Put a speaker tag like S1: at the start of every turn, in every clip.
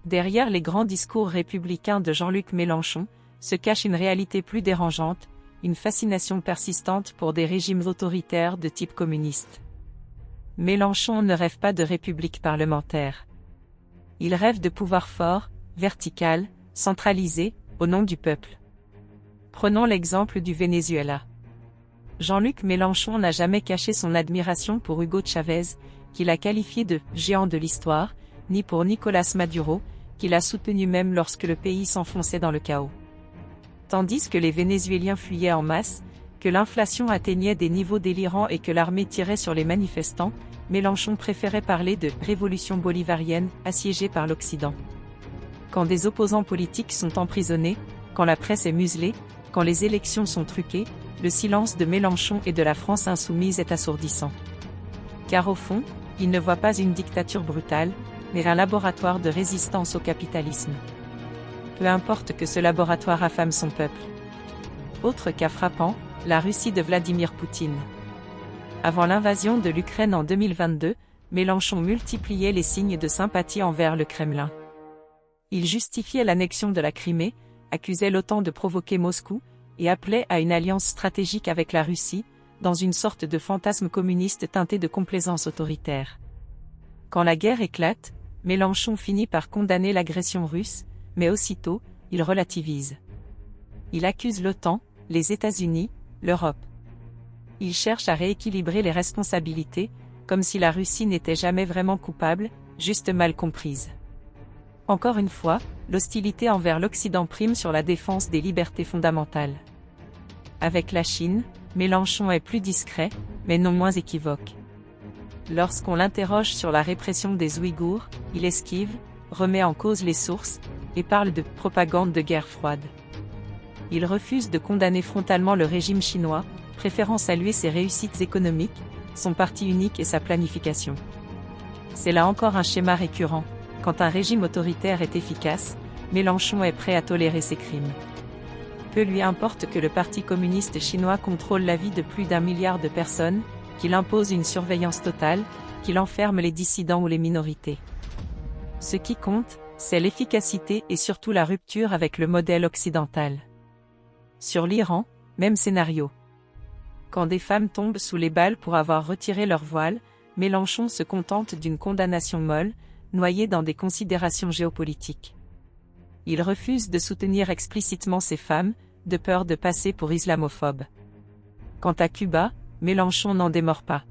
S1: Derrière les grands discours républicains de Jean-Luc Mélenchon, se cache une réalité plus dérangeante, une fascination persistante pour des régimes autoritaires de type communiste. Mélenchon ne rêve pas de république parlementaire. Il rêve de pouvoir fort, vertical, centralisé, au nom du peuple. Prenons l'exemple du Venezuela. Jean-Luc Mélenchon n'a jamais caché son admiration pour Hugo Chavez, qu'il a qualifié de « géant de l'histoire », ni pour Nicolás Maduro, qu'il a soutenu même lorsque le pays s'enfonçait dans le chaos. Tandis que les Vénézuéliens fuyaient en masse, que l'inflation atteignait des niveaux délirants et que l'armée tirait sur les manifestants, Mélenchon préférait parler de « révolution bolivarienne » assiégée par l'Occident. Quand des opposants politiques sont emprisonnés, quand la presse est muselée, quand les élections sont truquées, le silence de Mélenchon et de la France insoumise est assourdissant. Car au fond, il ne voit pas une dictature brutale, mais un laboratoire de résistance au capitalisme. Peu importe que ce laboratoire affame son peuple. Autre cas frappant, la Russie de Vladimir Poutine. Avant l'invasion de l'Ukraine en 2022, Mélenchon multipliait les signes de sympathie envers le Kremlin. Il justifiait l'annexion de la Crimée, accusait l'OTAN de provoquer Moscou, et appelait à une alliance stratégique avec la Russie, dans une sorte de fantasme communiste teinté de complaisance autoritaire. Quand la guerre éclate, Mélenchon finit par condamner l'agression russe, mais aussitôt, il relativise. Il accuse l'OTAN, les États-Unis, l'Europe. Il cherche à rééquilibrer les responsabilités, comme si la Russie n'était jamais vraiment coupable, juste mal comprise. Encore une fois, l'hostilité envers l'Occident prime sur la défense des libertés fondamentales. Avec la Chine, Mélenchon est plus discret, mais non moins équivoque. Lorsqu'on l'interroge sur la répression des Ouïghours, il esquive, remet en cause les sources, et parle de « propagande de guerre froide ». Il refuse de condamner frontalement le régime chinois, préférant saluer ses réussites économiques, son parti unique et sa planification. C'est là encore un schéma récurrent. Quand un régime autoritaire est efficace, Mélenchon est prêt à tolérer ses crimes. Peu lui importe que le Parti communiste chinois contrôle la vie de plus d'1 milliard de personnes, qu'il impose une surveillance totale, qu'il enferme les dissidents ou les minorités. Ce qui compte, c'est l'efficacité et surtout la rupture avec le modèle occidental. Sur l'Iran, même scénario. Quand des femmes tombent sous les balles pour avoir retiré leur voile, Mélenchon se contente d'une condamnation molle, noyée dans des considérations géopolitiques. Il refuse de soutenir explicitement ces femmes, de peur de passer pour islamophobe. Quant à Cuba, Mélenchon n'en démord pas.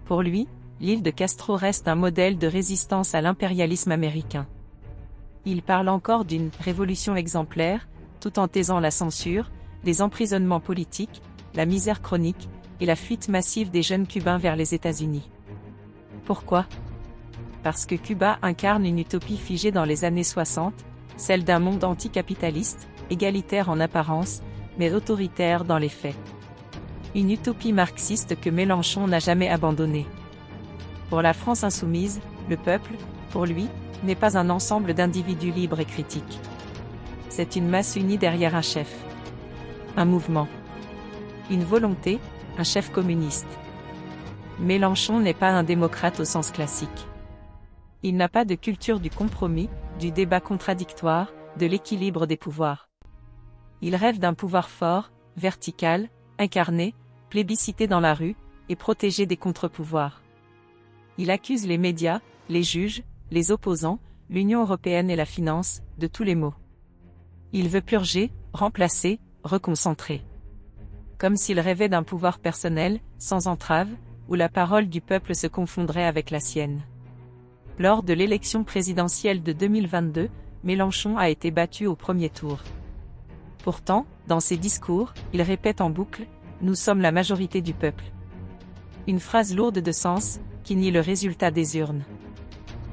S1: Pour lui, l'île de Castro reste un modèle de résistance à l'impérialisme américain. Il parle encore d'une « révolution exemplaire », tout en taisant la censure, les emprisonnements politiques, la misère chronique, et la fuite massive des jeunes Cubains vers les États-Unis. Pourquoi ? Parce que Cuba incarne une utopie figée dans les années 60, celle d'un monde anticapitaliste, égalitaire en apparence, mais autoritaire dans les faits. Une utopie marxiste que Mélenchon n'a jamais abandonnée. Pour la France insoumise, le peuple, pour lui, n'est pas un ensemble d'individus libres et critiques. C'est une masse unie derrière un chef. Un mouvement. Une volonté, un chef communiste. Mélenchon n'est pas un démocrate au sens classique. Il n'a pas de culture du compromis, du débat contradictoire, de l'équilibre des pouvoirs. Il rêve d'un pouvoir fort, vertical, incarné, plébiscité dans la rue, et protégé des contre-pouvoirs. Il accuse les médias, les juges, les opposants, l'Union européenne et la finance, de tous les maux. Il veut purger, remplacer, reconcentrer. Comme s'il rêvait d'un pouvoir personnel, sans entrave, où la parole du peuple se confondrait avec la sienne. Lors de l'élection présidentielle de 2022, Mélenchon a été battu au premier tour. Pourtant, dans ses discours, il répète en boucle « Nous sommes la majorité du peuple ». Une phrase lourde de sens, qui nie le résultat des urnes.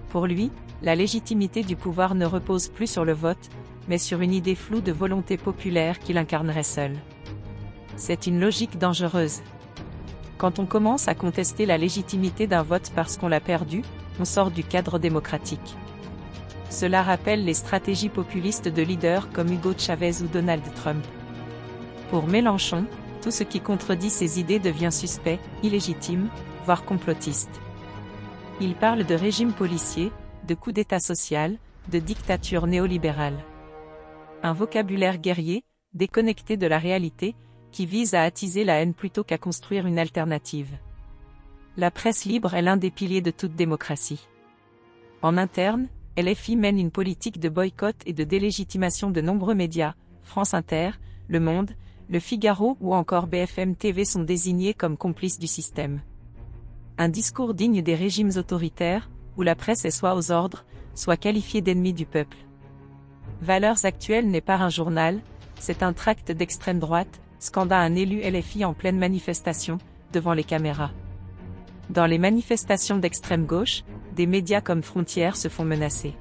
S1: Pour lui, la légitimité du pouvoir ne repose plus sur le vote, mais sur une idée floue de volonté populaire qu'il incarnerait seul. C'est une logique dangereuse. Quand on commence à contester la légitimité d'un vote parce qu'on l'a perdu, on sort du cadre démocratique. Cela rappelle les stratégies populistes de leaders comme Hugo Chavez ou Donald Trump. Pour Mélenchon, tout ce qui contredit ses idées devient suspect, illégitime, voire complotiste. Il parle de régime policier, de coup d'État social, de dictature néolibérale. Un vocabulaire guerrier, déconnecté de la réalité, qui vise à attiser la haine plutôt qu'à construire une alternative. La presse libre est l'un des piliers de toute démocratie. En interne, LFI mène une politique de boycott et de délégitimation de nombreux médias, France Inter, Le Monde, Le Figaro ou encore BFM TV sont désignés comme complices du système. Un discours digne des régimes autoritaires, où la presse est soit aux ordres, soit qualifiée d'ennemi du peuple. Valeurs actuelles n'est pas un journal, c'est un tract d'extrême droite, scanda un élu LFI en pleine manifestation, devant les caméras. Dans les manifestations d'extrême gauche, des médias comme Frontières se font menacer.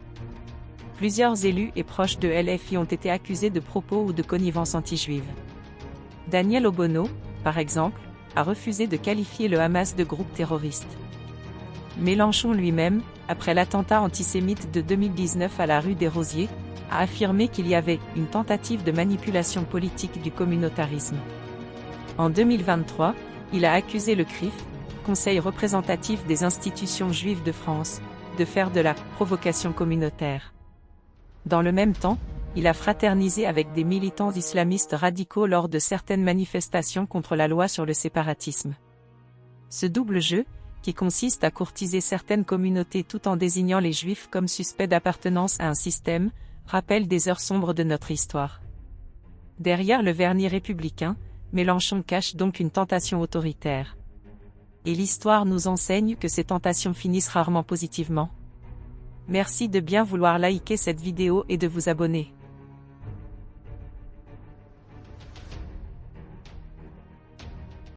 S1: Plusieurs élus et proches de LFI ont été accusés de propos ou de connivence anti-juive. Daniel Obono, par exemple, a refusé de qualifier le Hamas de groupe terroriste. Mélenchon lui-même, après l'attentat antisémite de 2019 à la rue des Rosiers, a affirmé qu'il y avait une tentative de manipulation politique du communautarisme. En 2023, il a accusé le CRIF, Conseil représentatif des institutions juives de France, de faire de la provocation communautaire. Dans le même temps, il a fraternisé avec des militants islamistes radicaux lors de certaines manifestations contre la loi sur le séparatisme. Ce double jeu, qui consiste à courtiser certaines communautés tout en désignant les juifs comme suspects d'appartenance à un système, rappelle des heures sombres de notre histoire. Derrière le vernis républicain, Mélenchon cache donc une tentation autoritaire. Et l'histoire nous enseigne que ces tentations finissent rarement positivement. Merci de bien vouloir liker cette vidéo et de vous abonner.